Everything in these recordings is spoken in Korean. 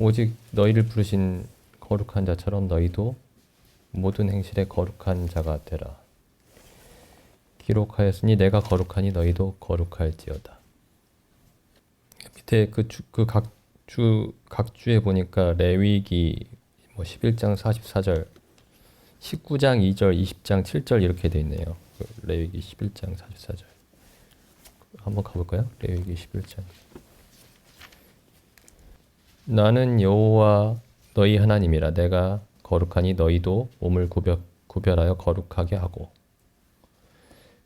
오직 너희를 부르신 거룩한 자처럼 너희도 모든 행실에 거룩한 자가 되라. 기록하였으니 내가 거룩하니 너희도 거룩할지어다. 밑에 각 주에 보니까 레위기 11장 44절, 19장 2절, 20장 7절 이렇게 돼 있네요. 레위기 11장 44절. 한번 가볼까요? 레위기 11장. 나는 여호와 너희 하나님이라. 내가 거룩하니 너희도 몸을 구별하여 거룩하게 하고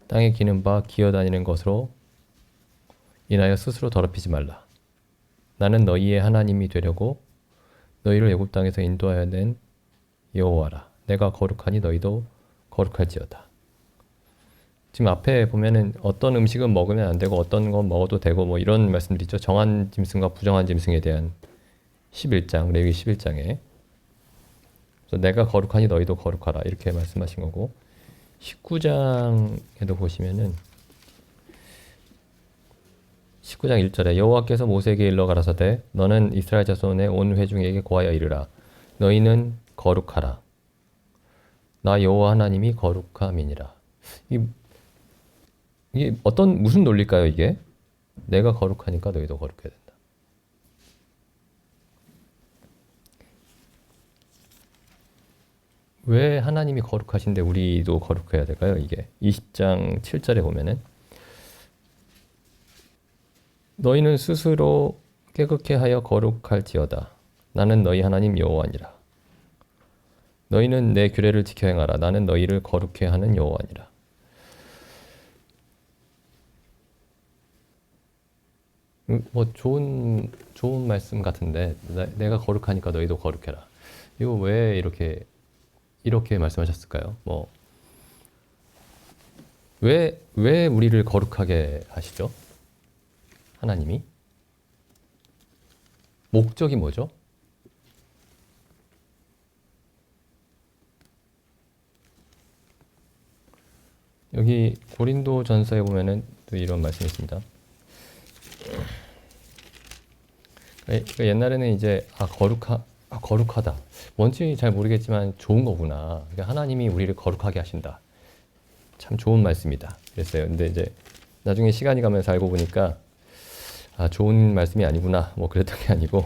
땅에 기는 바 기어다니는 것으로 인하여 스스로 더럽히지 말라. 나는 너희의 하나님이 되려고 너희를 애굽 땅에서 인도하여 낸 여호와라. 내가 거룩하니 너희도 거룩할지어다. 지금 앞에 보면은 어떤 음식은 먹으면 안 되고 어떤 건 먹어도 되고 뭐 이런 말씀들이 있죠. 정한 짐승과 부정한 짐승에 대한 11장, 레위기 11장에. 그래서 내가 거룩하니 너희도 거룩하라 이렇게 말씀하신 거고, 19장에도 보시면은 19장 1절에 여호와께서 모세에게 일러 가라사대 너는 이스라엘 자손의 온 회중에게 고하여 이르라. 너희는 거룩하라. 나 여호와 하나님이 거룩함이니라. 이게 무슨 논리일까요, 이게? 내가 거룩하니까 너희도 거룩해야 된다. 왜 하나님이 거룩하신데 우리도 거룩해야 될까요, 이게? 20장 7절에 보면은 너희는 스스로 깨끗게 하여 거룩할지어다. 나는 너희 하나님 여호와니라. 너희는 내 규례를 지켜 행하라. 나는 너희를 거룩해 하는 여호와니라. 뭐 좋은 말씀 같은데, 내가 거룩하니까 너희도 거룩해라. 이거 왜 이렇게 말씀하셨을까요? 왜 우리를 거룩하게 하시죠? 하나님이? 목적이 뭐죠? 여기 고린도전서에 보면은 또 이런 말씀이 있습니다. 그러니까 옛날에는 이제 거룩하다. 뭔지 잘 모르겠지만 좋은 거구나. 그러니까 하나님이 우리를 거룩하게 하신다. 참 좋은 말씀이다. 그랬어요. 근데 이제 나중에 시간이 가면서 알고 보니까 좋은 말씀이 아니구나. 뭐 그랬던 게 아니고,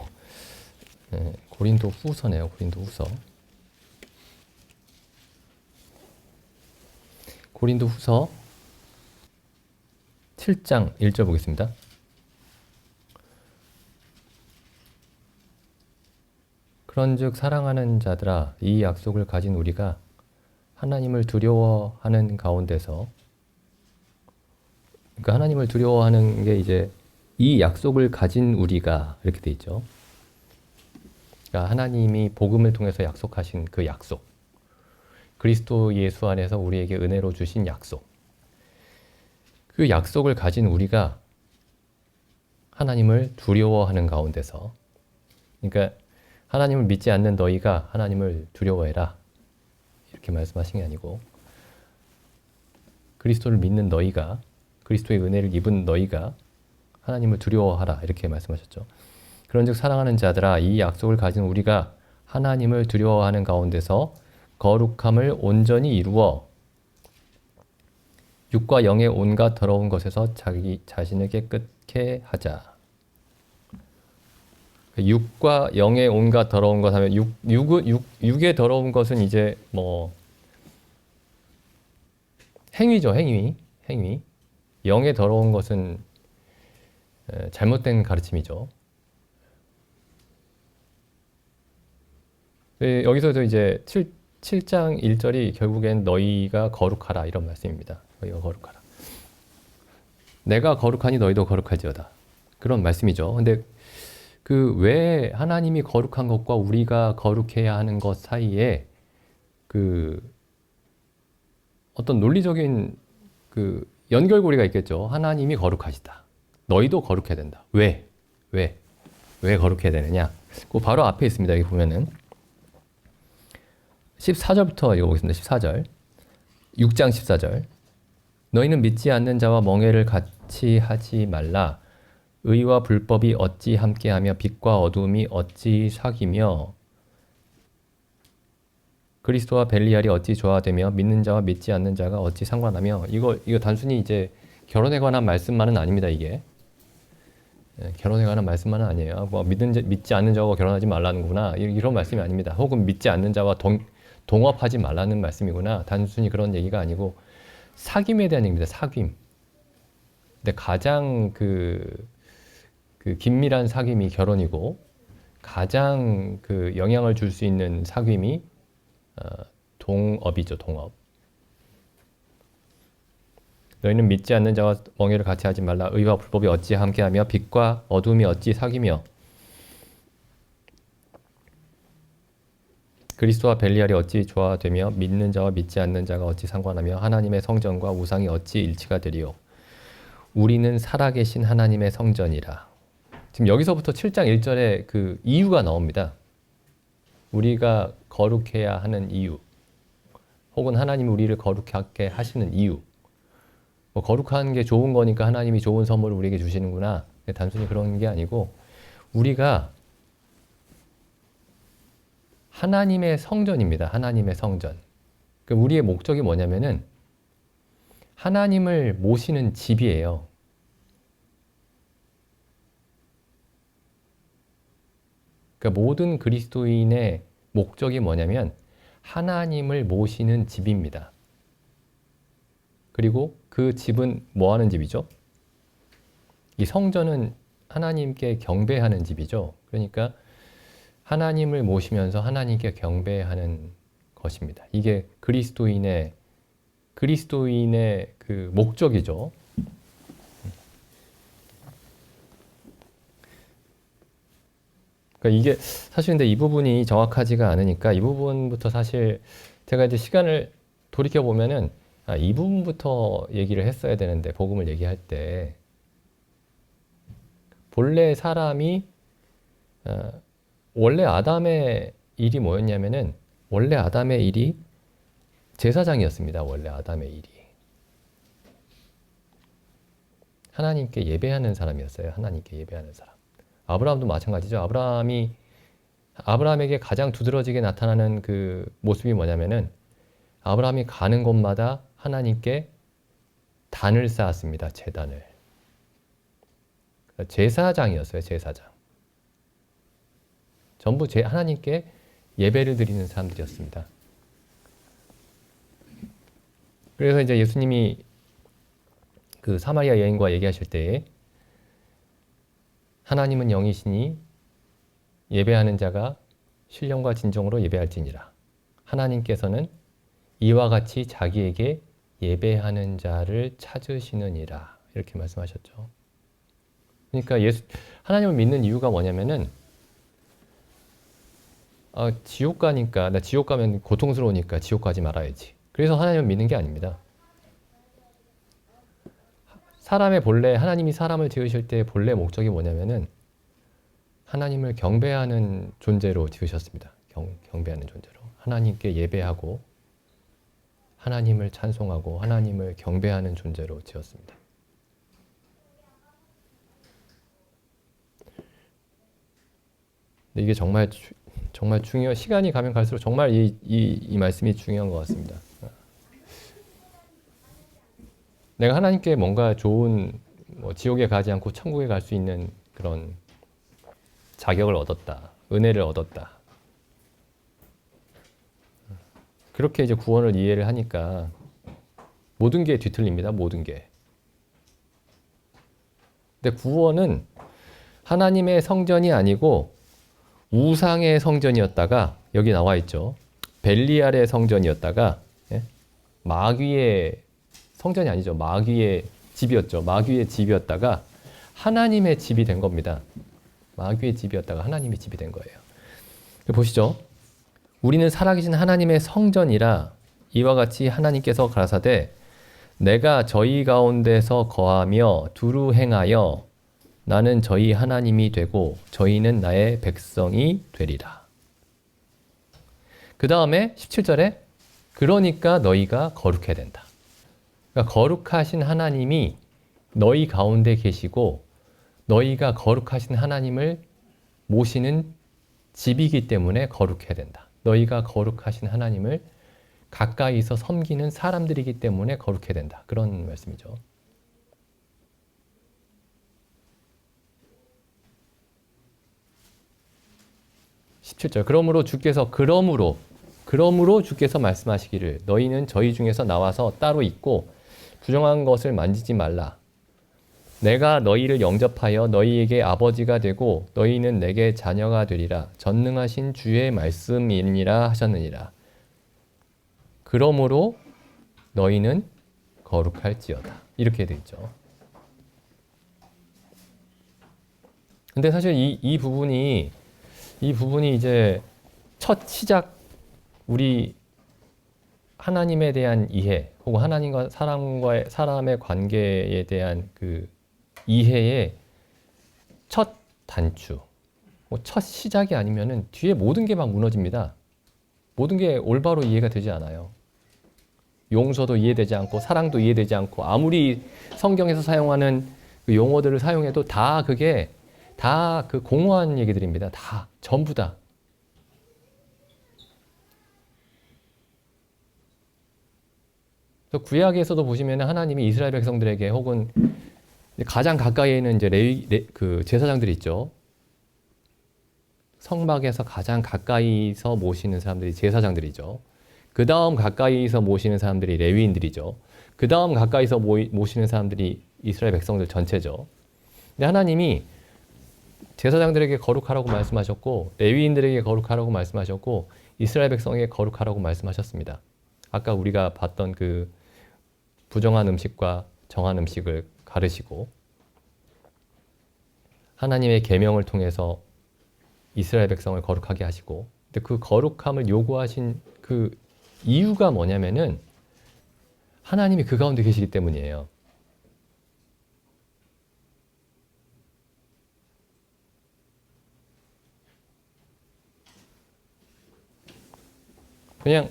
고린도 후서네요. 고린도 후서. 고린도 후서 7장 1절 보겠습니다. 그런즉 사랑하는 자들아, 이 약속을 가진 우리가 하나님을 두려워하는 가운데서, 그러니까 하나님을 두려워하는 게 이제 이 약속을 가진 우리가 이렇게 돼 있죠. 그러니까 하나님이 복음을 통해서 약속하신 그 약속, 그리스도 예수 안에서 우리에게 은혜로 주신 약속, 그 약속을 가진 우리가 하나님을 두려워하는 가운데서, 그러니까 하나님을 믿지 않는 너희가 하나님을 두려워해라 이렇게 말씀하신 게 아니고, 그리스도를 믿는 너희가, 그리스도의 은혜를 입은 너희가 하나님을 두려워하라 이렇게 말씀하셨죠. 그런즉 사랑하는 자들아, 이 약속을 가진 우리가 하나님을 두려워하는 가운데서 거룩함을 온전히 이루어 육과 영의 온갖 더러운 것에서 자기 자신을 깨끗게 하자. 육과 영의 온갖 더러운 것 하면 육의 더러운 것은 이제 행위죠. 행위. 영의 더러운 것은 잘못된 가르침이죠. 여기서도 이제 7장 1절이 결국엔 너희가 거룩하라 이런 말씀입니다. 너희가 거룩하라. 내가 거룩하니 너희도 거룩할지어다. 그런 말씀이죠. 근데 왜 하나님이 거룩한 것과 우리가 거룩해야 하는 것 사이에 어떤 논리적인 연결고리가 있겠죠. 하나님이 거룩하시다. 너희도 거룩해야 된다. 왜 거룩해야 되느냐? 그 바로 앞에 있습니다. 여기 보면은 14절부터 읽어보겠습니다. 14절. 6장 14절. 너희는 믿지 않는 자와 멍에를 같이 하지 말라. 의와 불법이 어찌 함께하며 빛과 어둠이 어찌 사귀며 그리스도와 벨리알이 어찌 조화되며 믿는 자와 믿지 않는 자가 어찌 상관하며. 이거 단순히 이제 결혼에 관한 말씀만은 아닙니다. 이게 결혼에 관한 말씀만은 아니에요. 뭐 믿지 않는 자와 결혼하지 말라는구나 이런 말씀이 아닙니다. 혹은 믿지 않는 자와 동업하지 말라는 말씀이구나. 단순히 그런 얘기가 아니고 사귐에 대한 얘기입니다. 사귐. 근데 가장 그 긴밀한 사귐이 결혼이고 가장 그 영향을 줄 수 있는 사귐이 동업이죠. 동업. 너희는 믿지 않는 자와 멍에를 같이 하지 말라. 의와 불법이 어찌 함께하며 빛과 어둠이 어찌 사귀며 그리스도와 벨리알이 어찌 조화되며 믿는 자와 믿지 않는 자가 어찌 상관하며 하나님의 성전과 우상이 어찌 일치가 되리요. 우리는 살아계신 하나님의 성전이라. 지금 여기서부터 7장 1절에 그 이유가 나옵니다. 우리가 거룩해야 하는 이유, 혹은 하나님이 우리를 거룩하게 하시는 이유. 뭐 거룩한 게 좋은 거니까 하나님이 좋은 선물을 우리에게 주시는구나. 단순히 그런 게 아니고 우리가 하나님의 성전입니다. 하나님의 성전. 그러니까 우리의 목적이 뭐냐면은 하나님을 모시는 집이에요. 그러니까 모든 그리스도인의 목적이 뭐냐면 하나님을 모시는 집입니다. 그리고 그 집은 뭐 하는 집이죠? 이 성전은 하나님께 경배하는 집이죠. 그러니까 하나님을 모시면서 하나님께 경배하는 것입니다. 이게 그리스도인의 그 목적이죠. 그러니까 이게 사실 근데 이 부분이 정확하지가 않으니까 이 부분부터 사실 제가 이제 시간을 돌이켜 보면은 이 부분부터 얘기를 했어야 되는데 복음을 얘기할 때 본래 사람이 원래 아담의 일이 뭐였냐면은 원래 아담의 일이 제사장이었습니다. 원래 아담의 일이 하나님께 예배하는 사람이었어요. 하나님께 예배하는 사람. 아브라함도 마찬가지죠. 아브라함에게 가장 두드러지게 나타나는 그 모습이 뭐냐면은 아브라함이 가는 곳마다 하나님께 단을 쌓았습니다. 제단을. 제사장이었어요. 제사장. 전부 하나님께 예배를 드리는 사람들이었습니다. 그래서 이제 예수님이 그 사마리아 여인과 얘기하실 때에 하나님은 영이시니 예배하는 자가 신령과 진정으로 예배할지니라. 하나님께서는 이와 같이 자기에게 예배하는 자를 찾으시느니라. 이렇게 말씀하셨죠. 그러니까 하나님을 믿는 이유가 뭐냐면은 지옥 가니까 나 지옥 가면 고통스러우니까 지옥 가지 말아야지. 그래서 하나님을 믿는 게 아닙니다. 하나님이 사람을 지으실 때 본래 목적이 뭐냐면은 하나님을 경배하는 존재로 지으셨습니다. 경배하는 존재로. 하나님께 예배하고 하나님을 찬송하고 하나님을 경배하는 존재로 지었습니다. 근데 이게 정말 시간이 가면 갈수록 정말 이 말씀이 중요한 것 같습니다. 내가 하나님께 뭔가 좋은 지옥에 가지 않고 천국에 갈 수 있는 그런 자격을 얻었다. 은혜를 얻었다. 그렇게 이제 구원을 이해를 하니까 모든 게 뒤틀립니다. 모든 게. 근데 구원은 하나님의 성전이 아니고 우상의 성전이었다가 여기 나와 있죠. 벨리알의 성전이었다가 마귀의 성전이 아니죠. 마귀의 집이었죠. 마귀의 집이었다가 하나님의 집이 된 겁니다. 마귀의 집이었다가 하나님의 집이 된 거예요. 보시죠. 우리는 살아계신 하나님의 성전이라 이와 같이 하나님께서 가라사대 내가 저희 가운데서 거하며 두루 행하여 나는 저희 하나님이 되고 저희는 나의 백성이 되리라. 그 다음에 17절에 그러니까 너희가 거룩해야 된다. 그러니까 거룩하신 하나님이 너희 가운데 계시고 너희가 거룩하신 하나님을 모시는 집이기 때문에 거룩해야 된다. 너희가 거룩하신 하나님을 가까이서 섬기는 사람들이기 때문에 거룩해야 된다. 그런 말씀이죠. 그러므로 주께서 말씀하시기를 너희는 저희 중에서 나와서 따로 있고 부정한 것을 만지지 말라. 내가 너희를 영접하여 너희에게 아버지가 되고 너희는 내게 자녀가 되리라. 전능하신 주의 말씀이니라 하셨느니라. 그러므로 너희는 거룩할지어다. 이렇게 되어 있죠. 근데 사실 이 부분이 이제 첫 시작, 우리 하나님에 대한 이해 혹은 하나님과 사람의 관계에 대한 그 이해의 첫 단추, 첫 시작이 아니면은 뒤에 모든 게 막 무너집니다. 모든 게 올바로 이해가 되지 않아요. 용서도 이해되지 않고 사랑도 이해되지 않고 아무리 성경에서 사용하는 그 용어들을 사용해도 다 그게 다 그 공허한 얘기들입니다. 다 전부 다. 구약에서도 보시면 하나님이 이스라엘 백성들에게 혹은 가장 가까이에 있는 이제 그 제사장들이 있죠. 성막에서 가장 가까이서 모시는 사람들이 제사장들이죠. 그 다음 가까이서 모시는 사람들이 레위인들이죠. 그 다음 가까이서 모시는 사람들이 이스라엘 백성들 전체죠. 근데 하나님이 제사장들에게 거룩하라고 말씀하셨고 레위인들에게 거룩하라고 말씀하셨고 이스라엘 백성에게 거룩하라고 말씀하셨습니다. 아까 우리가 봤던 그 부정한 음식과 정한 음식을 가르시고 하나님의 계명을 통해서 이스라엘 백성을 거룩하게 하시고, 근데 그 거룩함을 요구하신 그 이유가 뭐냐면은 하나님이 그 가운데 계시기 때문이에요. 그냥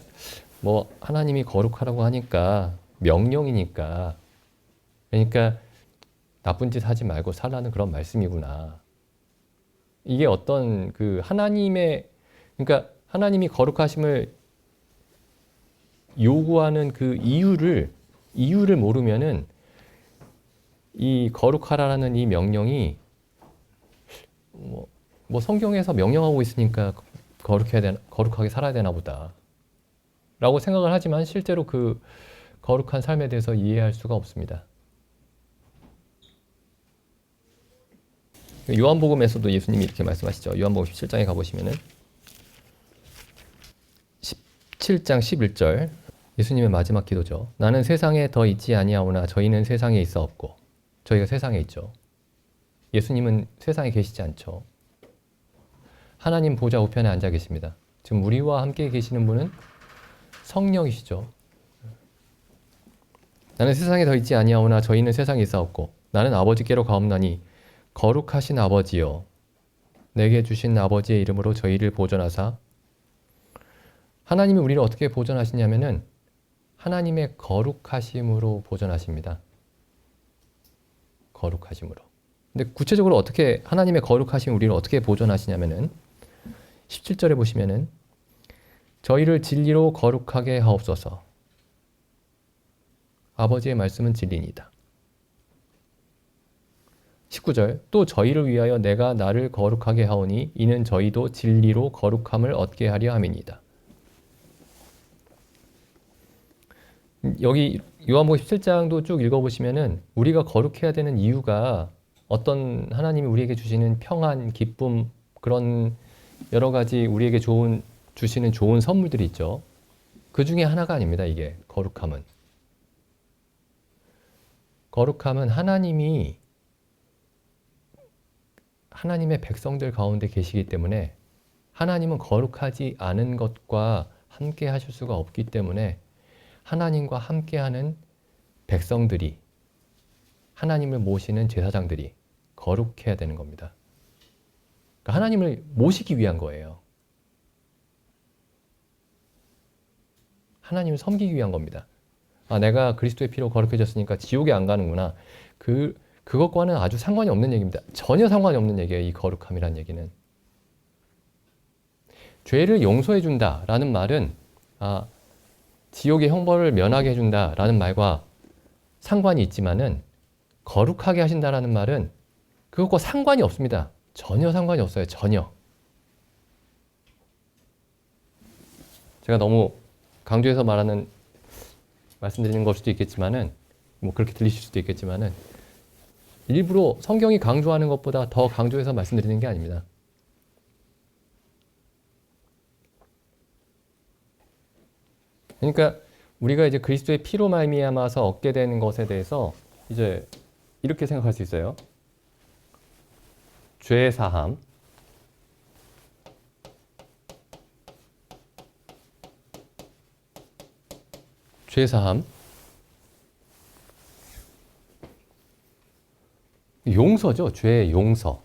뭐 하나님이 거룩하라고 하니까 명령이니까, 그러니까 나쁜 짓 하지 말고 살라는 그런 말씀이구나. 이게 어떤 그 하나님의, 그러니까 하나님이 거룩하심을 요구하는 그 이유를 모르면은 이 거룩하라는 이 명령이 뭐 성경에서 명령하고 있으니까 거룩하게 살아야 되나 보다 라고 생각을 하지만 실제로 그 거룩한 삶에 대해서 이해할 수가 없습니다. 요한복음에서도 예수님이 이렇게 말씀하시죠. 요한복음 17장에 가보시면은 17장 11절 예수님의 마지막 기도죠. 나는 세상에 더 있지 아니하오나 저희는 세상에 있어 없고, 저희가 세상에 있죠. 예수님은 세상에 계시지 않죠. 하나님 보좌 우편에 앉아 계십니다. 지금 우리와 함께 계시는 분은 성령이시죠. 나는 세상에 더 있지 아니하오나 저희는 세상에 있어 없고 나는 아버지께로 가옵나니 거룩하신 아버지여 내게 주신 아버지의 이름으로 저희를 보존하사. 하나님이 우리를 어떻게 보존하시냐면은 하나님의 거룩하심으로 보존하십니다. 거룩하심으로. 근데 구체적으로 어떻게 하나님의 거룩하심 우리를 어떻게 보존하시냐면은 17절에 보시면은 저희를 진리로 거룩하게 하옵소서. 아버지의 말씀은 진리니이다. 19절 또 저희를 위하여 내가 나를 거룩하게 하오니 이는 저희도 진리로 거룩함을 얻게 하려 함이니이다. 여기 요한복음 17장도 쭉 읽어보시면은 우리가 거룩해야 되는 이유가 어떤 하나님이 우리에게 주시는 평안, 기쁨, 그런 여러 가지 우리에게 주시는 좋은 선물들이 있죠. 그 중에 하나가 아닙니다. 이게 거룩함은. 거룩함은 하나님이 하나님의 백성들 가운데 계시기 때문에 하나님은 거룩하지 않은 것과 함께 하실 수가 없기 때문에 하나님과 함께하는 백성들이, 하나님을 모시는 제사장들이 거룩해야 되는 겁니다. 그러니까 하나님을 모시기 위한 거예요. 하나님을 섬기기 위한 겁니다. 아, 내가 그리스도의 피로 거룩해졌으니까 지옥에 안 가는구나. 그것과는 아주 상관이 없는 얘기입니다. 전혀 상관이 없는 얘기예요. 이 거룩함이란 얘기는. 죄를 용서해 준다라는 말은 지옥의 형벌을 면하게 해준다라는 말과 상관이 있지만은 거룩하게 하신다라는 말은 그것과 상관이 없습니다. 전혀 상관이 없어요. 전혀. 제가 너무 강조해서 말씀드리는 걸 수도 있겠지만은 뭐 그렇게 들리실 수도 있겠지만은 일부러 성경이 강조하는 것보다 더 강조해서 말씀드리는 게 아닙니다. 그러니까 우리가 이제 그리스도의 피로 말미암아서 얻게 되는 것에 대해서 이제 이렇게 생각할 수 있어요. 죄 사함, 죄 사함, 용서죠. 죄의 용서.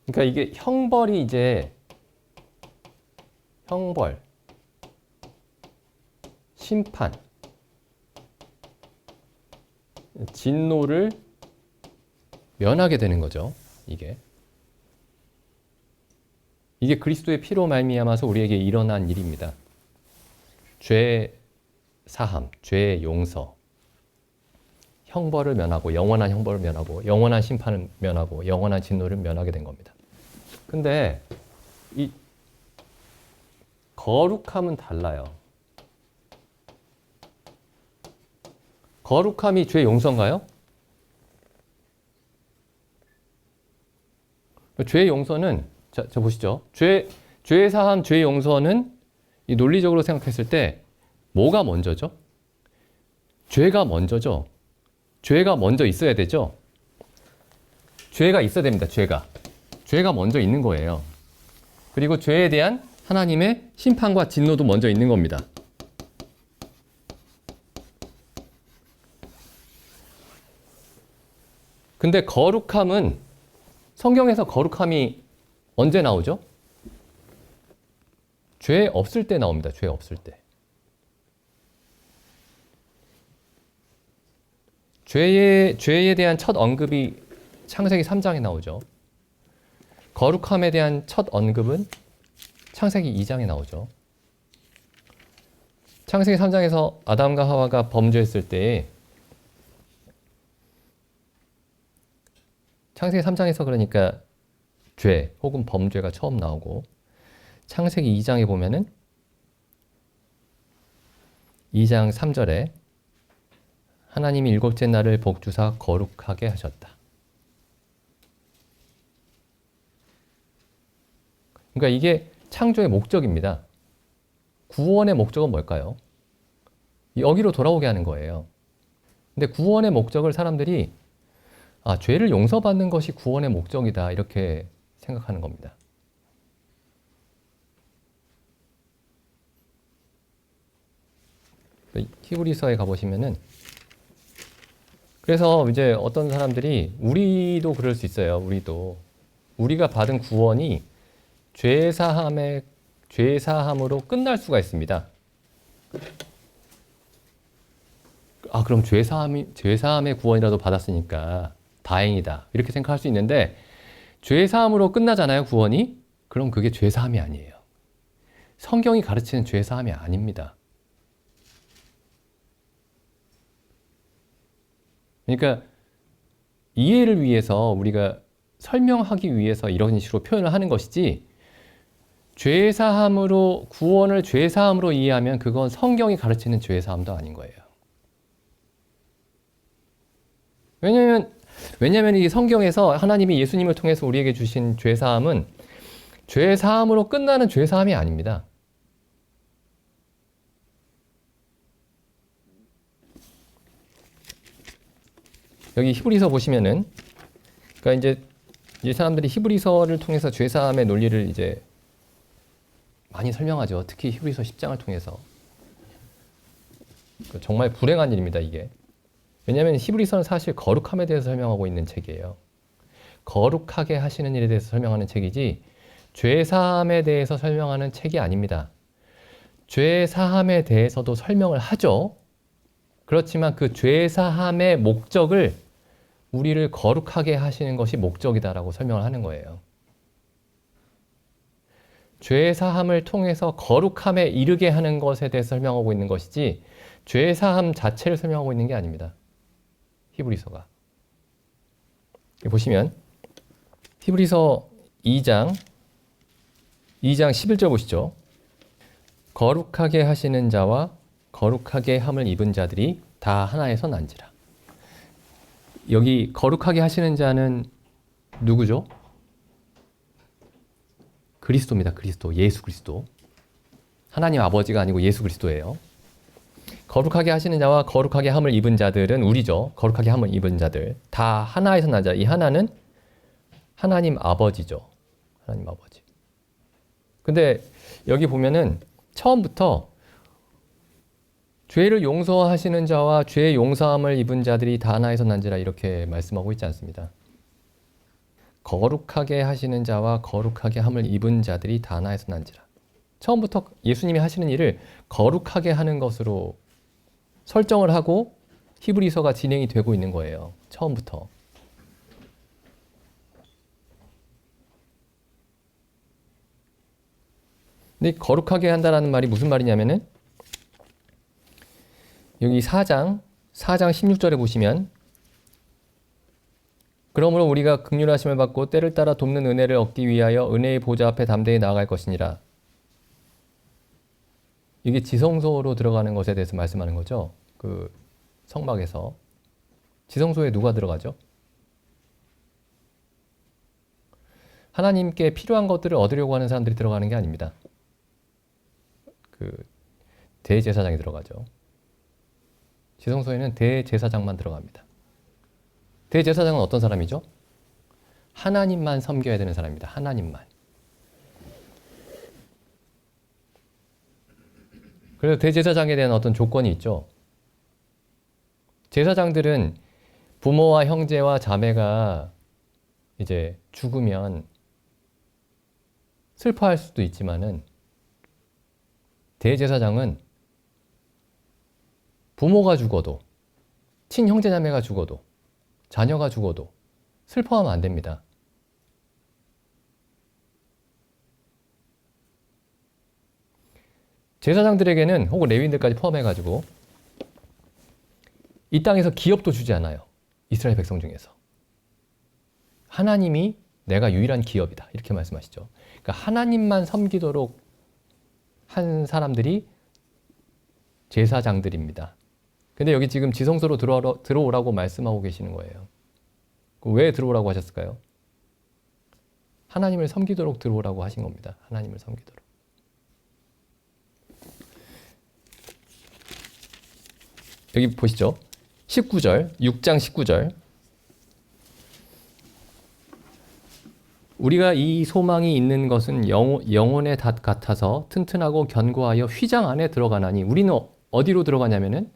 그러니까 이게 형벌이 이제 형벌, 심판, 진노를 면하게 되는 거죠. 이게 그리스도의 피로 말미암아서 우리에게 일어난 일입니다. 죄 사함, 죄의 용서, 형벌을 면하고 영원한 형벌을 면하고 영원한 심판을 면하고 영원한 진노를 면하게 된 겁니다. 근데 이 거룩함은 달라요. 거룩함이 죄 용서인가요? 죄 용서는 자 보시죠. 죄 사함, 죄 용서는 이 논리적으로 생각했을 때 뭐가 먼저죠? 죄가 먼저죠. 죄가 먼저 있어야 되죠. 죄가 있어야 됩니다. 죄가 먼저 있는 거예요. 그리고 죄에 대한 하나님의 심판과 진노도 먼저 있는 겁니다. 근데 거룩함은 성경에서 거룩함이 언제 나오죠? 죄 없을 때 나옵니다. 죄 없을 때. 죄에 대한 첫 언급이 창세기 3장에 나오죠. 거룩함에 대한 첫 언급은 창세기 2장에 나오죠. 창세기 3장에서 아담과 하와가 범죄했을 때 창세기 3장에서 그러니까 죄 혹은 범죄가 처음 나오고 창세기 2장에 보면은 2장 3절에 하나님이 일곱째 날을 복주사 거룩하게 하셨다. 그러니까 이게 창조의 목적입니다. 구원의 목적은 뭘까요? 여기로 돌아오게 하는 거예요. 근데 구원의 목적을 사람들이 죄를 용서받는 것이 구원의 목적이다 이렇게 생각하는 겁니다. 히브리서에 가보시면은 그래서 이제 어떤 사람들이 우리도 그럴 수 있어요. 우리가 받은 구원이 죄사함으로 끝날 수가 있습니다. 그럼 죄사함의 구원이라도 받았으니까 다행이다 이렇게 생각할 수 있는데 죄사함으로 끝나잖아요. 구원이. 그럼 그게 죄사함이 아니에요. 성경이 가르치는 죄사함이 아닙니다. 그러니까 이해를 위해서 우리가 설명하기 위해서 이런 식으로 표현을 하는 것이지 구원을 죄사함으로 이해하면 그건 성경이 가르치는 죄사함도 아닌 거예요. 왜냐하면 이 성경에서 하나님이 예수님을 통해서 우리에게 주신 죄사함은 죄사함으로 끝나는 죄사함이 아닙니다. 여기 히브리서 보시면은, 그러니까 이제 이 사람들이 히브리서를 통해서 죄사함의 논리를 이제 많이 설명하죠. 특히 히브리서 10장을 통해서. 정말 불행한 일입니다, 이게. 왜냐하면 히브리서는 사실 거룩함에 대해서 설명하고 있는 책이에요. 거룩하게 하시는 일에 대해서 설명하는 책이지 죄사함에 대해서 설명하는 책이 아닙니다. 죄사함에 대해서도 설명을 하죠. 그렇지만 그 죄사함의 목적을 우리를 거룩하게 하시는 것이 목적이다라고 설명을 하는 거예요. 죄사함을 통해서 거룩함에 이르게 하는 것에 대해서 설명하고 있는 것이지 죄사함 자체를 설명하고 있는 게 아닙니다. 히브리서가. 보시면 히브리서 2장 11절 보시죠. 거룩하게 하시는 자와 거룩하게 함을 입은 자들이 다 하나에서 난지라. 여기 거룩하게 하시는 자는 누구죠? 그리스도입니다. 그리스도. 예수 그리스도. 하나님 아버지가 아니고 예수 그리스도예요. 거룩하게 하시는 자와 거룩하게 함을 입은 자들은 우리죠. 거룩하게 함을 입은 자들. 다 하나에서 난 자. 이 하나는 하나님 아버지죠. 하나님 아버지. 근데 여기 보면은 처음부터 죄를 용서하시는 자와 죄의 용서함을 입은 자들이 다 하나에서 난지라 이렇게 말씀하고 있지 않습니다. 거룩하게 하시는 자와 거룩하게 함을 입은 자들이 다 하나에서 난지라. 처음부터 예수님이 하시는 일을 거룩하게 하는 것으로 설정을 하고 히브리서가 진행이 되고 있는 거예요. 처음부터. 근데 거룩하게 한다라는 말이 무슨 말이냐면은 여기 4장 16절에 보시면 그러므로 우리가 긍휼하심을 받고 때를 따라 돕는 은혜를 얻기 위하여 은혜의 보좌 앞에 담대히 나아갈 것이니라. 이게 지성소로 들어가는 것에 대해서 말씀하는 거죠. 그 성막에서. 지성소에 누가 들어가죠? 하나님께 필요한 것들을 얻으려고 하는 사람들이 들어가는 게 아닙니다. 그 대제사장이 들어가죠. 지성소에는 대제사장만 들어갑니다. 대제사장은 어떤 사람이죠? 하나님만 섬겨야 되는 사람입니다. 하나님만. 그래서 대제사장에 대한 어떤 조건이 있죠. 제사장들은 부모와 형제와 자매가 이제 죽으면 슬퍼할 수도 있지만은 대제사장은 부모가 죽어도 친형제 자매가 죽어도 자녀가 죽어도 슬퍼하면 안 됩니다. 제사장들에게는 혹은 레위인들까지 포함해가지고 이 땅에서 기업도 주지 않아요. 이스라엘 백성 중에서. 하나님이 내가 유일한 기업이다. 이렇게 말씀하시죠. 그러니까 하나님만 섬기도록 한 사람들이 제사장들입니다. 근데 여기 지금 지성소로 들어오라고 말씀하고 계시는 거예요. 왜 들어오라고 하셨을까요? 하나님을 섬기도록 들어오라고 하신 겁니다. 하나님을 섬기도록. 여기 보시죠. 19절, 6장 19절. 우리가 이 소망이 있는 것은 영혼의 닷 같아서 튼튼하고 견고하여 휘장 안에 들어가나니 우리는 어디로 들어가냐면은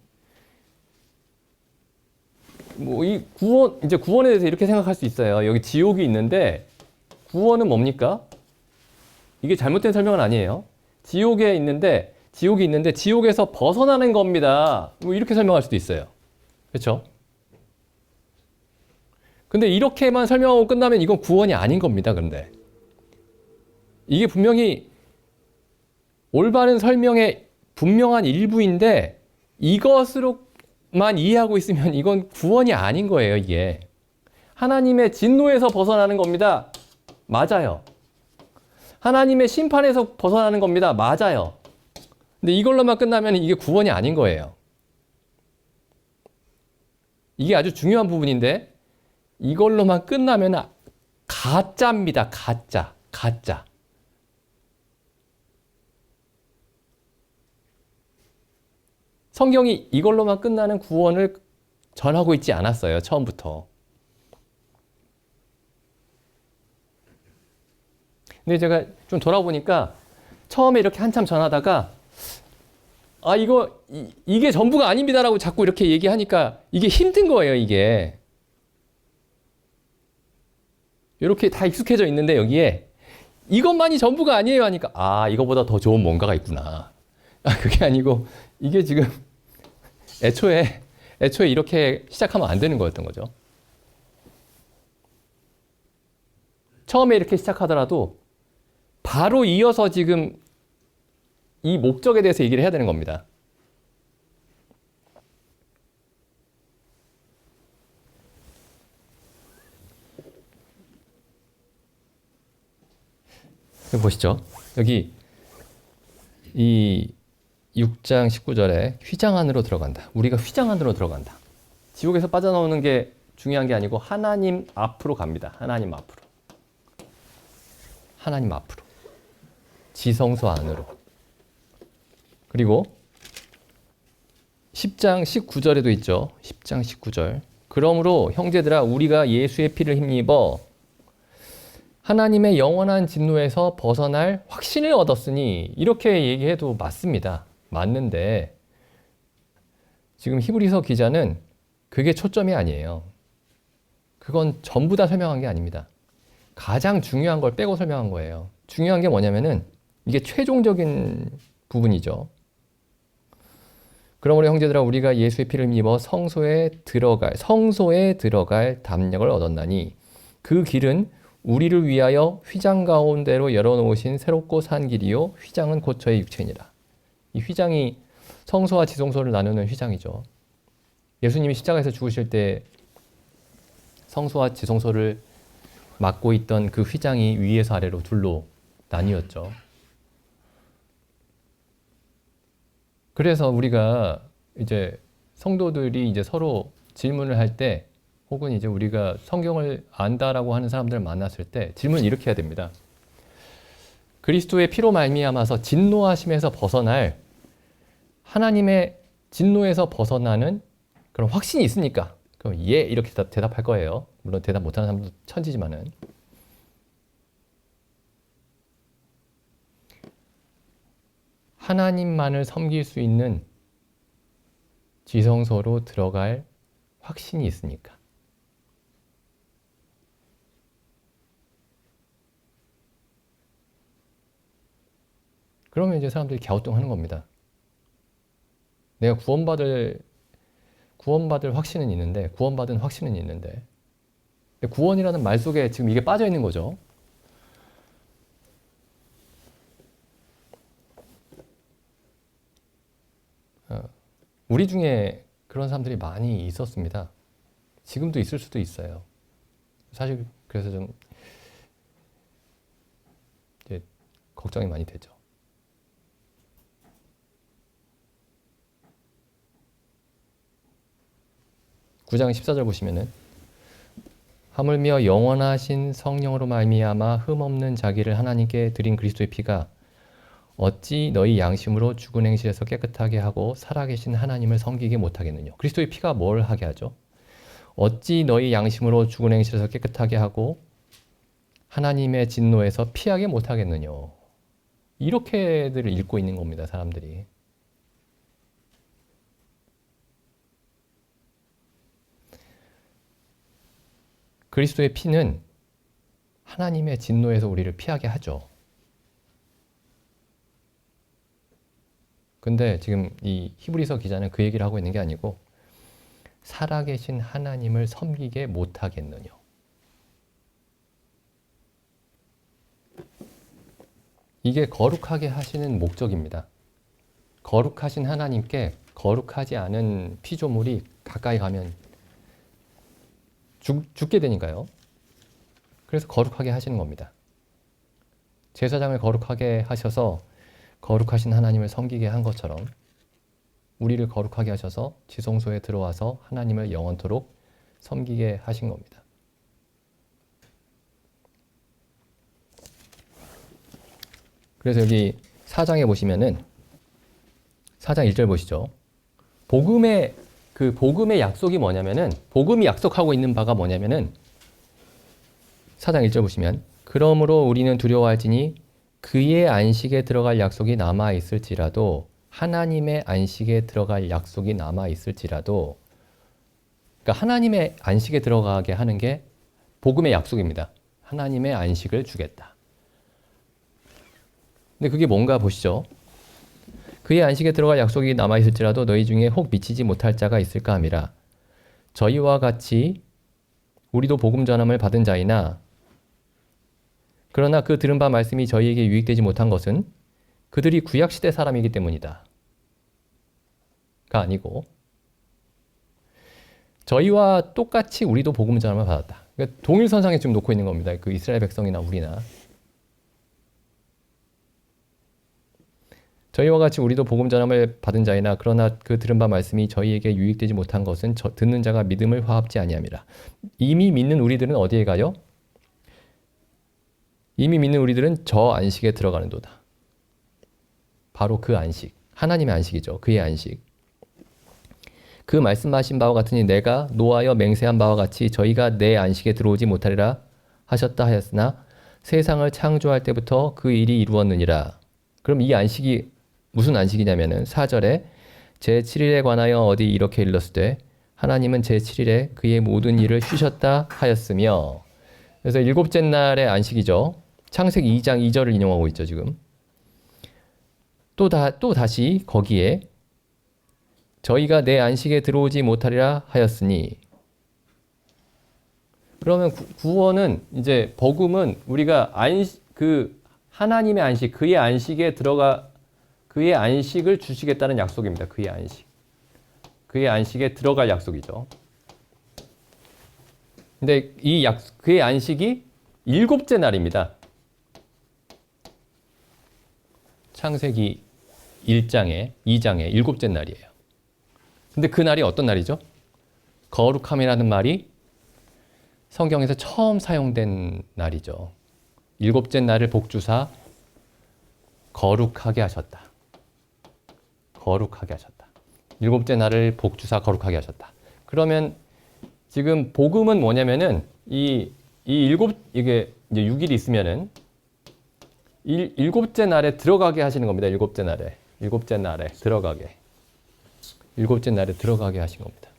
뭐 이 구원 이제 구원에 대해서 이렇게 생각할 수 있어요. 여기 지옥이 있는데 구원은 뭡니까? 이게 잘못된 설명은 아니에요. 지옥이 있는데 지옥에서 벗어나는 겁니다. 뭐 이렇게 설명할 수도 있어요. 그렇죠? 근데 이렇게만 설명하고 끝나면 이건 구원이 아닌 겁니다. 그런데 이게 분명히 올바른 설명의 분명한 일부인데 이것으로만 이해하고 있으면 이건 구원이 아닌 거예요. 이게 하나님의 진노에서 벗어나는 겁니다. 맞아요. 하나님의 심판에서 벗어나는 겁니다. 맞아요. 근데 이걸로만 끝나면 이게 구원이 아닌 거예요. 이게 아주 중요한 부분인데 이걸로만 끝나면 가짜입니다. 가짜. 성경이 이걸로만 끝나는 구원을 전하고 있지 않았어요. 처음부터. 근데 제가 좀 돌아보니까 처음에 이렇게 한참 전하다가 이게 전부가 아닙니다라고 자꾸 이렇게 얘기하니까 이게 힘든 거예요. 이게. 이렇게 다 익숙해져 있는데 여기에 이것만이 전부가 아니에요 하니까 이거보다 더 좋은 뭔가가 있구나. 그게 아니고 이게 지금 애초에 이렇게 시작하면 안 되는 거였던 거죠. 처음에 이렇게 시작하더라도 바로 이어서 지금 이 목적에 대해서 얘기를 해야 되는 겁니다. 여기 보시죠. 여기 이 6장 19절에 휘장 안으로 들어간다. 우리가 휘장 안으로 들어간다. 지옥에서 빠져나오는 게 중요한 게 아니고 하나님 앞으로 갑니다. 하나님 앞으로. 하나님 앞으로. 지성소 안으로. 그리고 10장 19절에도 있죠. 10장 19절. 그러므로 형제들아 우리가 예수의 피를 힘입어 하나님의 영원한 진노에서 벗어날 확신을 얻었으니 이렇게 얘기해도 맞습니다. 맞는데 지금 히브리서 기자는 그게 초점이 아니에요. 그건 전부 다 설명한 게 아닙니다. 가장 중요한 걸 빼고 설명한 거예요. 중요한 게 뭐냐면은 이게 최종적인 부분이죠. 그러므로 형제들아 우리가 예수의 피를 입어 성소에 들어갈 담력을 얻었나니 그 길은 우리를 위하여 휘장 가운데로 열어놓으신 새롭고 산 길이요 휘장은 곧 저의 육체니라. 이 휘장이 성소와 지성소를 나누는 휘장이죠. 예수님이 십자가에서 죽으실 때 성소와 지성소를 막고 있던 그 휘장이 위에서 아래로 둘로 나뉘었죠. 그래서 우리가 이제 성도들이 이제 서로 질문을 할 때 혹은 이제 우리가 성경을 안다라고 하는 사람들을 만났을 때 질문을 이렇게 해야 됩니다. 그리스도의 피로 말미암아서 진노하심에서 벗어날 하나님의 진노에서 벗어나는 그런 확신이 있습니까? 그럼 예 이렇게 대답할 거예요. 물론 대답 못하는 사람도 천지지만은. 하나님만을 섬길 수 있는 지성소로 들어갈 확신이 있으니까. 그러면 이제 사람들이 갸우뚱하는 겁니다. 내가 구원받을 확신은 있는데, 구원받은 확신은 있는데, 구원이라는 말 속에 지금 이게 빠져 있는 거죠. 우리 중에 그런 사람들이 많이 있었습니다. 지금도 있을 수도 있어요. 사실 그래서 좀 이제 걱정이 많이 되죠. (9장 14절) 보시면은 하물며 영원하신 성령으로 말미암아 흠없는 자기를 하나님께 드린 그리스도의 피가 어찌 너희 양심으로 죽은 행실에서 깨끗하게 하고 살아계신 하나님을 섬기게 못하겠느냐. 그리스도의 피가 뭘 하게 하죠? 어찌 너희 양심으로 죽은 행실에서 깨끗하게 하고 하나님의 진노에서 피하게 못하겠느냐. 이렇게들 읽고 있는 겁니다, 사람들이. 그리스도의 피는 하나님의 진노에서 우리를 피하게 하죠. 근데 지금 이 히브리서 기자는 그 얘기를 하고 있는 게 아니고 살아계신 하나님을 섬기게 못하겠느냐. 이게 거룩하게 하시는 목적입니다. 거룩하신 하나님께 거룩하지 않은 피조물이 가까이 가면 죽게 되니까요. 그래서 거룩하게 하시는 겁니다. 제사장을 거룩하게 하셔서 거룩하신 하나님을 섬기게 한 것처럼 우리를 거룩하게 하셔서 지성소에 들어와서 하나님을 영원토록 섬기게 하신 겁니다. 그래서 여기 4장에 보시면은 4장 1절 보시죠. 복음의 약속이 뭐냐면은, 복음이 약속하고 있는 바가 뭐냐면은 4장 1절 보시면 그러므로 우리는 두려워할지니 그의 안식에 들어갈 약속이 남아 있을지라도, 하나님의 안식에 들어갈 약속이 남아 있을지라도, 그러니까 하나님의 안식에 들어가게 하는 게 복음의 약속입니다. 하나님의 안식을 주겠다. 근데 그게 뭔가 보시죠. 그의 안식에 들어갈 약속이 남아있을지라도 너희 중에 혹 미치지 못할 자가 있을까 함이라. 저희와 같이 우리도 복음 전함을 받은 자이나 그러나 그 들은 바 말씀이 저희에게 유익되지 못한 것은 그들이 구약시대 사람이기 때문이다. 가 아니고 저희와 똑같이 우리도 복음 전함을 받았다. 그러니까 동일선상에 지금 놓고 있는 겁니다. 그 이스라엘 백성이나 우리나. 저희와 같이 우리도 복음 전함을 받은 자이나 그러나 그 들은 바 말씀이 저희에게 유익되지 못한 것은 듣는 자가 믿음을 화합지 아니함이라. 이미 믿는 우리들은 어디에 가요? 이미 믿는 우리들은 저 안식에 들어가는도다. 바로 그 안식. 하나님의 안식이죠. 그의 안식. 그 말씀하신 바와 같으니 내가 노하여 맹세한 바와 같이 저희가 내 안식에 들어오지 못하리라 하셨다 하였으나 세상을 창조할 때부터 그 일이 이루었느니라. 그럼 이 안식이 무슨 안식이냐면은 4절에 제7일에 관하여 어디 이렇게 일렀을 때 하나님은 제7일에 그의 모든 일을 쉬셨다 하였으며, 그래서 일곱째 날의 안식이죠. 창세기 2장 2절을 인용하고 있죠 지금. 또 다시 거기에 저희가 내 안식에 들어오지 못하리라 하였으니, 그러면 구원은 이제 복음은 우리가 그 하나님의 안식, 그의 안식에 들어가 그의 안식을 주시겠다는 약속입니다. 그의 안식. 그의 안식에 들어갈 약속이죠. 근데 그의 안식이 일곱째 날입니다. 창세기 2장의 일곱째 날이에요. 근데 그 날이 어떤 날이죠? 거룩함이라는 말이 성경에서 처음 사용된 날이죠. 일곱째 날을 복주사 거룩하게 하셨다. 거룩하게 하셨다. 일곱째 날을 복주사 거룩하게 하셨다. 그러면 지금 복음은 뭐냐면은 이게 이제 6일이 있으면은 일곱째 날에 들어가게 하시는 겁니다. 일곱째 날에 들어가게. 일곱째 날에 들어가게 하신 겁니다.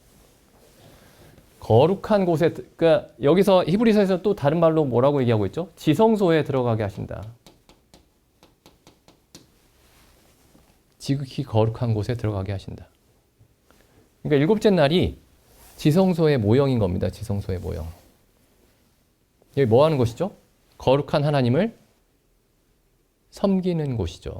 거룩한 곳에, 그러니까 여기서 히브리서에서 또 다른 말로 뭐라고 얘기하고 있죠? 지성소에 들어가게 하신다. 지극히 거룩한 곳에 들어가게 하신다. 그러니까 일곱째 날이 지성소의 모형인 겁니다. 지성소의 모형. 여기 뭐 하는 곳이죠? 거룩한 하나님을 섬기는 곳이죠.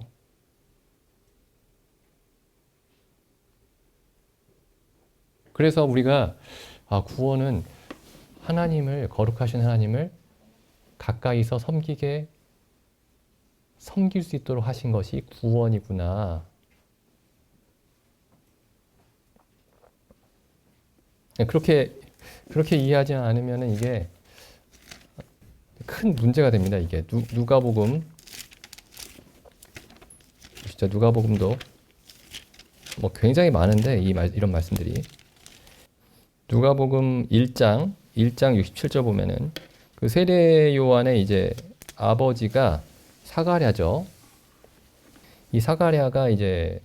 그래서 우리가 구원은 거룩하신 하나님을 가까이서 섬길 수 있도록 하신 것이 구원이구나. 그렇게 이해하지 않으면 이게 큰 문제가 됩니다. 이게 누가복음, 진짜 누가복음도 뭐 굉장히 많은데 이런 말씀들이, 누가복음 1장 67절 보면은 그 세례 요한의 이제 아버지가 사가랴죠. 이 사가랴가 이제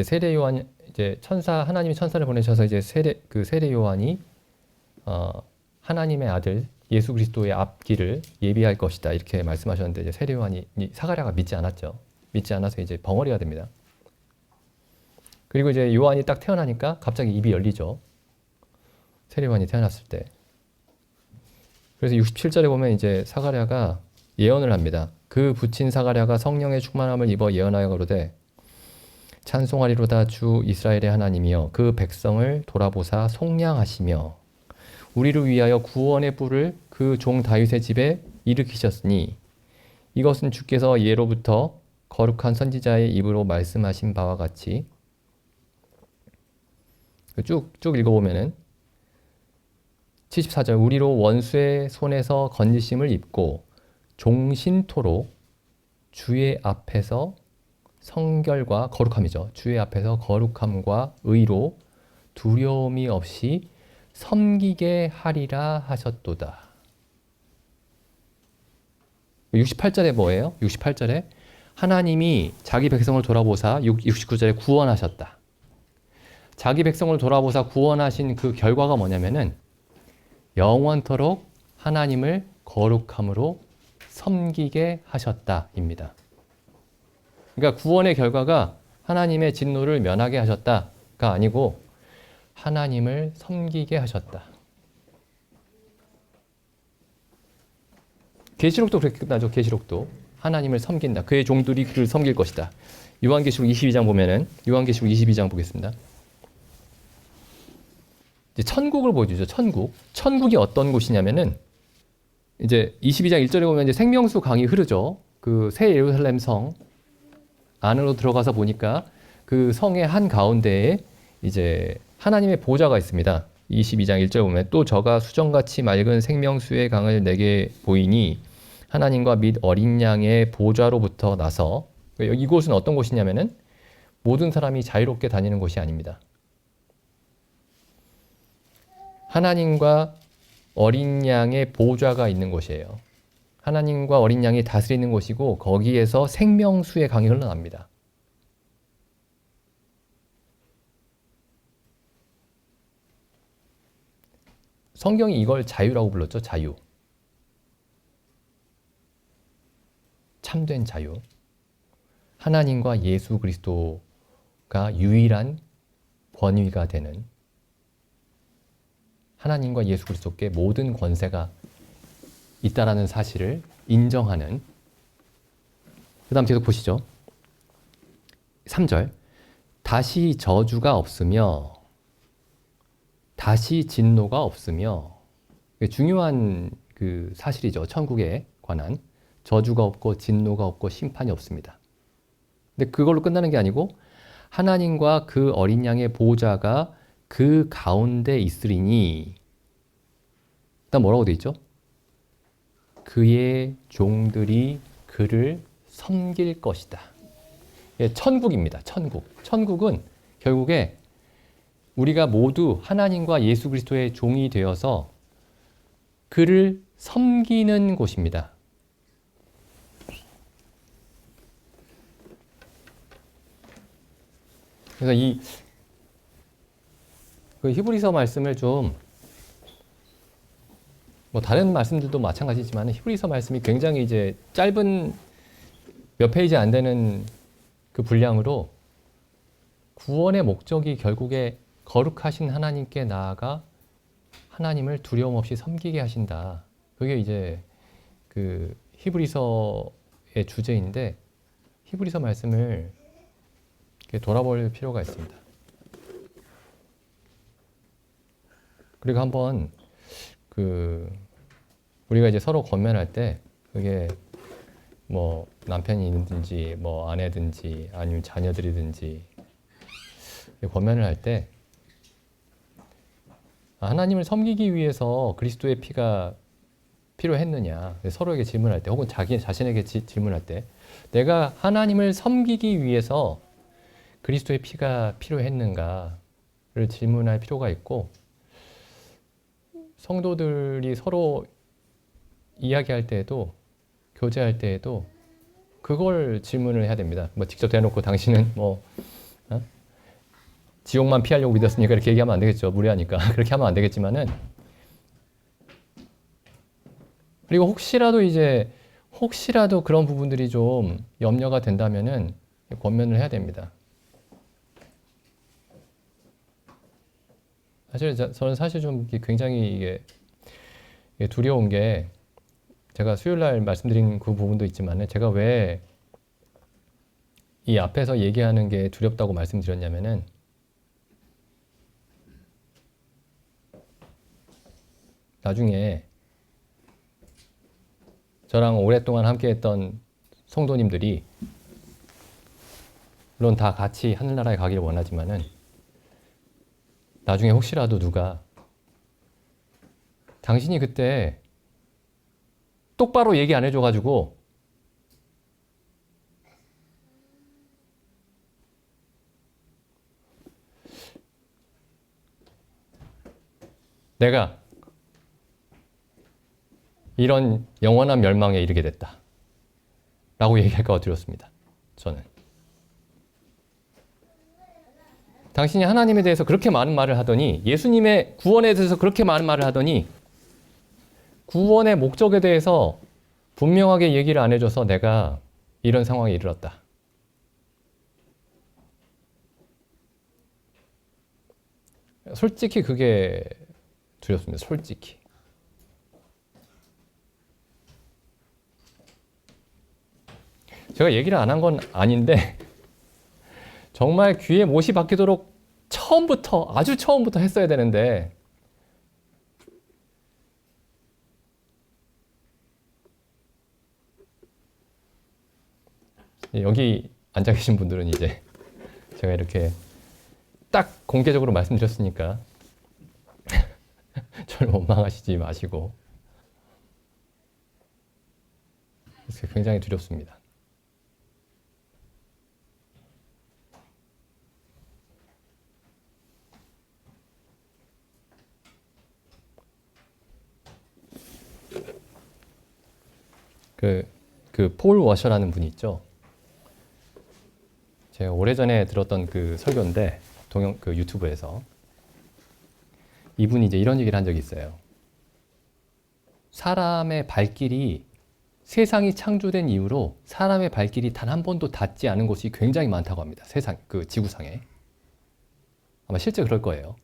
세례 요한, 이제 하나님이 천사를 보내셔서 이제 세례 요한이 하나님의 아들 예수 그리스도의 앞길을 예비할 것이다 이렇게 말씀하셨는데, 이제 세례 요한이, 사가랴가 믿지 않았죠. 믿지 않아서 이제 벙어리가 됩니다. 그리고 이제 요한이 딱 태어나니까 갑자기 입이 열리죠. 세례 요한이 태어났을 때. 그래서 67절에 보면 이제 사가랴가 예언을 합니다. 그 붙인 사가랴가 성령의 충만함을 입어 예언하여 가로되 찬송하리로다 주 이스라엘의 하나님이여 그 백성을 돌아보사 속량하시며 우리를 위하여 구원의 뿔을 그 종 다윗의 집에 일으키셨으니 이것은 주께서 예로부터 거룩한 선지자의 입으로 말씀하신 바와 같이. 쭉 읽어보면은 74절 우리로 원수의 손에서 건지심을 입고 종신토록 주의 앞에서 성결과 거룩함이죠. 주의 앞에서 거룩함과 의로 두려움이 없이 섬기게 하리라 하셨도다. 68절에 뭐예요? 68절에 하나님이 자기 백성을 돌아보사 69절에 구원하셨다. 자기 백성을 돌아보사 구원하신 그 결과가 뭐냐면은 영원토록 하나님을 거룩함으로 섬기게 하셨다입니다. 그러니까 구원의 결과가 하나님의 진노를 면하게 하셨다가 아니고 하나님을 섬기게 하셨다. 계시록도 그렇게 끝나죠. 계시록도 하나님을 섬긴다. 그의 종들이 그를 섬길 것이다. 요한계시록 22장 보면은 요한계시록 22장 보겠습니다. 이제 천국을 보여주죠. 천국. 천국이 어떤 곳이냐면은 이제 22장 1절에 보면 이제 생명수 강이 흐르죠. 그 새 예루살렘 성 안으로 들어가서 보니까 그 성의 한 가운데에 이제 하나님의 보좌가 있습니다. 22장 1절 보면 또 저가 수정같이 맑은 생명수의 강을 내게 보이니 하나님과 및 어린 양의 보좌로부터 나서 이곳은 어떤 곳이냐면은 모든 사람이 자유롭게 다니는 곳이 아닙니다. 하나님과 어린 양의 보좌가 있는 곳이에요. 하나님과 어린 양이 다스리는 곳이고 거기에서 생명수의 강이 흘러납니다. 성경이 이걸 자유라고 불렀죠. 자유. 참된 자유. 하나님과 예수 그리스도가 유일한 권위가 되는 하나님과 예수 그리스도께 모든 권세가 있다라는 사실을 인정하는. 그 다음 계속 보시죠. 3절. 다시 저주가 없으며 다시 진노가 없으며. 중요한 그 사실이죠. 천국에 관한. 저주가 없고 진노가 없고 심판이 없습니다. 근데 그걸로 끝나는 게 아니고 하나님과 그 어린 양의 보좌가 그 가운데 있으리니. 일단 뭐라고 돼 있죠? 그의 종들이 그를 섬길 것이다. 천국입니다. 천국. 천국은 결국에 우리가 모두 하나님과 예수 그리스도의 종이 되어서 그를 섬기는 곳입니다. 그래서 이 히브리서 말씀을 좀 뭐 다른 말씀들도 마찬가지지만 히브리서 말씀이 굉장히 이제 짧은 몇 페이지 안 되는 그 분량으로 구원의 목적이 결국에 거룩하신 하나님께 나아가 하나님을 두려움 없이 섬기게 하신다. 그게 이제 그 히브리서의 주제인데 히브리서 말씀을 돌아볼 필요가 있습니다. 그리고 한번 우리가 이제 서로 권면할 때 그게 뭐 남편이든지 뭐 아내든지 아니면 자녀들이든지 권면을 할 때 하나님을 섬기기 위해서 그리스도의 피가 필요했느냐 서로에게 질문할 때 혹은 자기 자신에게 질문할 때 내가 하나님을 섬기기 위해서 그리스도의 피가 필요했는가를 질문할 필요가 있고 성도들이 서로 이야기할 때에도 교제할 때에도 그걸 질문을 해야 됩니다. 뭐 직접 대놓고 당신은 뭐 지옥만 피하려고 믿었으니까 이렇게 얘기하면 안 되겠죠. 무례하니까 그렇게 하면 안 되겠지만은 그리고 혹시라도 그런 부분들이 좀 염려가 된다면은 권면을 해야 됩니다. 사실 저는 사실 좀 굉장히 이게 두려운 게 제가 수요일 날 말씀드린 그 부분도 있지만 제가 왜 이 앞에서 얘기하는 게 두렵다고 말씀드렸냐면은 나중에 저랑 오랫동안 함께했던 성도님들이 물론 다 같이 하늘나라에 가기를 원하지만은 나중에 혹시라도 누가 당신이 그때 똑바로 얘기 안 해줘가지고 내가 이런 영원한 멸망에 이르게 됐다 라고 얘기할까 봐 두렵습니다. 저는 당신이 하나님에 대해서 그렇게 많은 말을 하더니 예수님의 구원에 대해서 그렇게 많은 말을 하더니 구원의 목적에 대해서 분명하게 얘기를 안 해줘서 내가 이런 상황에 이르렀다. 솔직히 그게 두렵습니다. 솔직히. 제가 얘기를 안 한 건 아닌데 정말 귀에 못이 박히도록 처음부터, 아주 처음부터 했어야 되는데 여기 앉아 계신 분들은 이제 제가 이렇게 딱 공개적으로 말씀드렸으니까 저를 원망하시지 마시고, 그래서 굉장히 두렵습니다. 그 폴 워셔라는 분이 있죠. 제가 오래전에 들었던 그 설교인데 그 유튜브에서 이분이 이제 이런 얘기를 한 적이 있어요. 사람의 발길이, 세상이 창조된 이후로 사람의 발길이 단 한 번도 닿지 않은 곳이 굉장히 많다고 합니다. 세상, 그 지구상에. 아마 실제 그럴 거예요.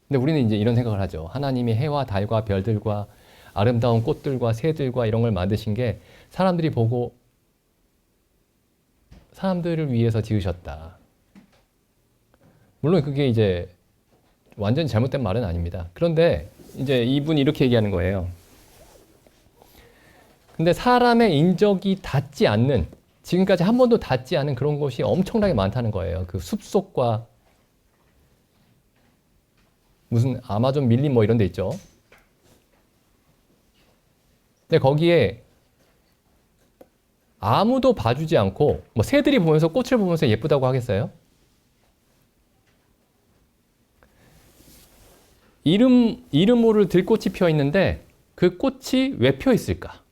근데 우리는 이제 이런 생각을 하죠. 하나님이 해와 달과 별들과 아름다운 꽃들과 새들과 이런 걸 만드신 게 사람들이 보고 사람들을 위해서 지으셨다. 물론 그게 이제 완전히 잘못된 말은 아닙니다. 그런데 이제 이분이 이렇게 얘기하는 거예요. 근데 사람의 인적이 닿지 않는, 지금까지 한 번도 닿지 않은 그런 곳이 엄청나게 많다는 거예요. 그 숲속과 무슨 아마존 밀림 뭐 이런 데 있죠. 근데 거기에 아무도 봐주지 않고, 뭐 새들이 보면서 꽃을 보면서 예쁘다고 하겠어요? 이름 모를 들꽃이 피어 있는데 그 꽃이 왜 피어 있을까?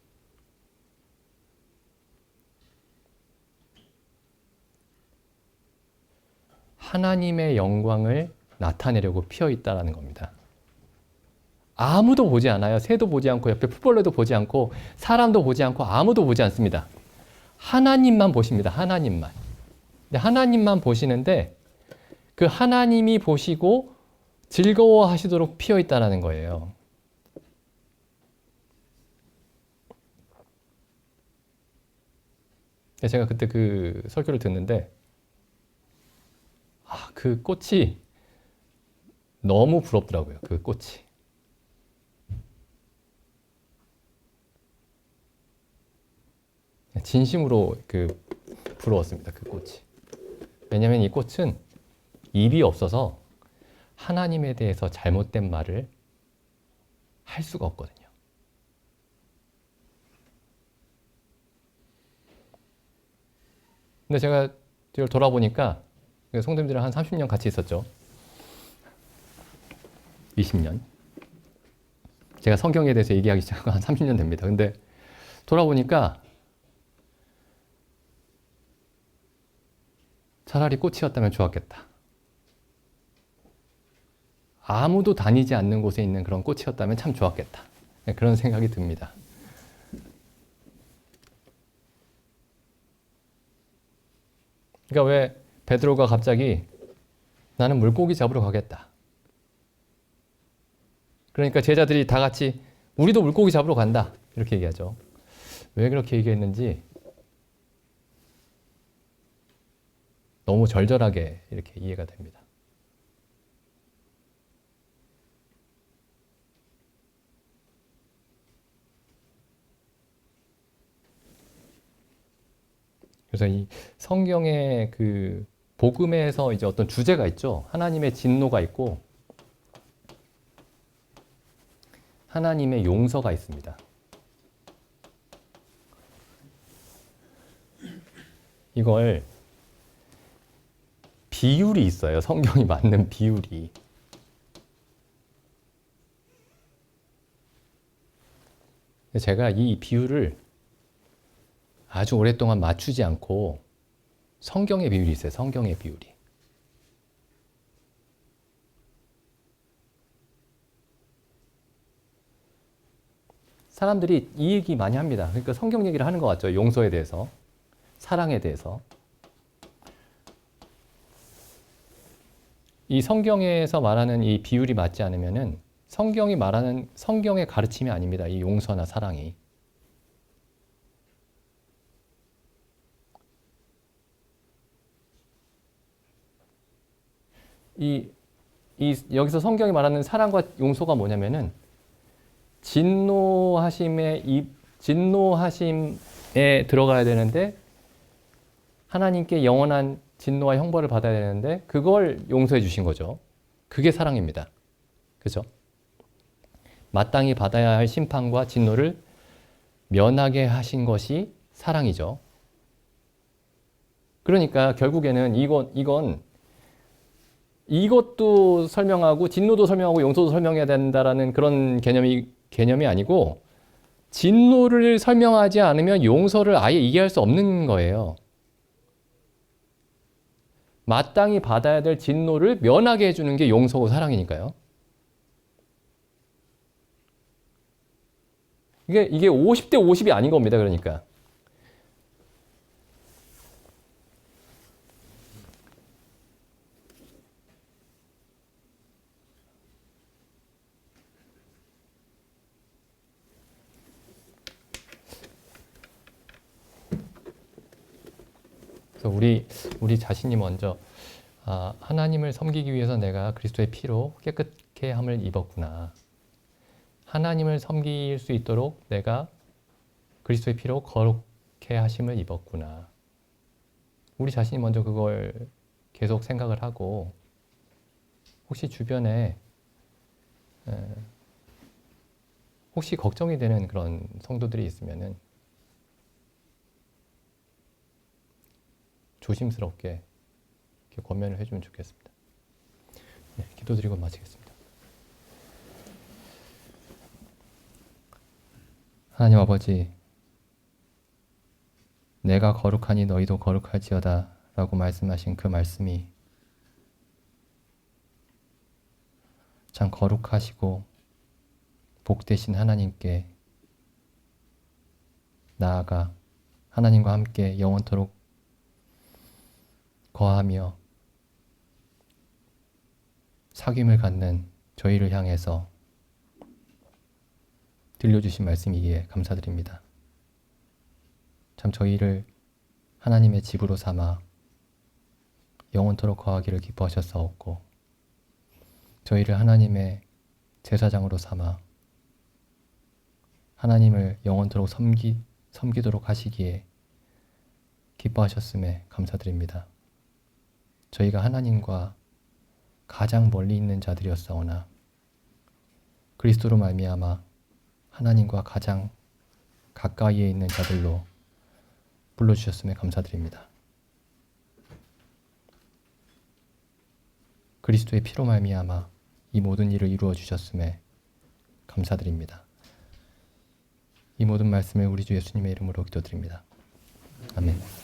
하나님의 영광을 나타내려고 피어 있다라는 겁니다. 아무도 보지 않아요. 새도 보지 않고 옆에 풀벌레도 보지 않고 사람도 보지 않고 아무도 보지 않습니다. 하나님만 보십니다. 하나님만. 근데 하나님만 보시는데 그 하나님이 보시고 즐거워하시도록 피어 있다라는 거예요. 제가 그때 그 설교를 듣는데 그 꽃이 너무 부럽더라고요. 그 꽃이. 진심으로 그 부러웠습니다. 그 꽃이. 왜냐하면 이 꽃은 입이 없어서 하나님에 대해서 잘못된 말을 할 수가 없거든요. 근데 제가 뒤를 돌아보니까 성도님들이랑 한 30년 같이 있었죠. 20년. 제가 성경에 대해서 얘기하기 시작한 한 30년 됩니다. 근데 돌아보니까 차라리 꽃이었다면 좋았겠다. 아무도 다니지 않는 곳에 있는 그런 꽃이었다면 참 좋았겠다. 그런 생각이 듭니다. 그러니까 왜 베드로가 갑자기 나는 물고기 잡으러 가겠다. 그러니까 제자들이 다 같이 우리도 물고기 잡으러 간다. 이렇게 얘기하죠. 왜 그렇게 얘기했는지 너무 절절하게 이렇게 이해가 됩니다. 그래서 이 성경의 그 복음에서 이제 어떤 주제가 있죠. 하나님의 진노가 있고 하나님의 용서가 있습니다. 이걸 비율이 있어요. 성경이 맞는 비율이. 제가 이 비율을 아주 오랫동안 맞추지 않고 성경의 비율이 있어요. 성경의 비율이. 사람들이 이 얘기 많이 합니다. 그러니까 성경 얘기를 하는 것 같죠. 용서에 대해서, 사랑에 대해서. 이 성경에서 말하는 이 비율이 맞지 않으면은 성경이 말하는 성경의 가르침이 아닙니다. 이 용서나 사랑이. 여기서 성경이 말하는 사랑과 용서가 뭐냐면은 진노하심에 들어가야 되는데 하나님께 영원한 진노와 형벌을 받아야 되는데 그걸 용서해 주신 거죠. 그게 사랑입니다. 그죠? 마땅히 받아야 할 심판과 진노를 면하게 하신 것이 사랑이죠. 그러니까 결국에는 이것도 설명하고 진노도 설명하고 용서도 설명해야 된다라는 그런 개념이 아니고 진노를 설명하지 않으면 용서를 아예 이해할 수 없는 거예요. 마땅히 받아야 될 진노를 면하게 해주는 게 용서고 사랑이니까요. 이게 50대 50이 아닌 겁니다. 그러니까. 그래서 우리 자신이 먼저 하나님을 섬기기 위해서 내가 그리스도의 피로 깨끗게 함을 입었구나. 하나님을 섬길 수 있도록 내가 그리스도의 피로 거룩해 하심을 입었구나. 우리 자신이 먼저 그걸 계속 생각을 하고 혹시 주변에 혹시 걱정이 되는 그런 성도들이 있으면은 조심스럽게 이렇게 권면을 해주면 좋겠습니다. 네, 기도드리고 마치겠습니다. 하나님 아버지, 내가 거룩하니 너희도 거룩할지어다 라고 말씀하신 그 말씀이 참 거룩하시고 복되신 하나님께 나아가 하나님과 함께 영원토록 거하며 사귐을 갖는 저희를 향해서 들려주신 말씀이기에 감사드립니다. 참 저희를 하나님의 집으로 삼아 영원토록 거하기를 기뻐하셨사옵고 저희를 하나님의 제사장으로 삼아 하나님을 영원토록 섬기도록 하시기에 기뻐하셨음에 감사드립니다. 저희가 하나님과 가장 멀리 있는 자들이었사오나 그리스도로 말미암아 하나님과 가장 가까이에 있는 자들로 불러주셨음에 감사드립니다. 그리스도의 피로 말미암아 이 모든 일을 이루어 주셨음에 감사드립니다. 이 모든 말씀을 우리 주 예수님의 이름으로 기도드립니다. 아멘.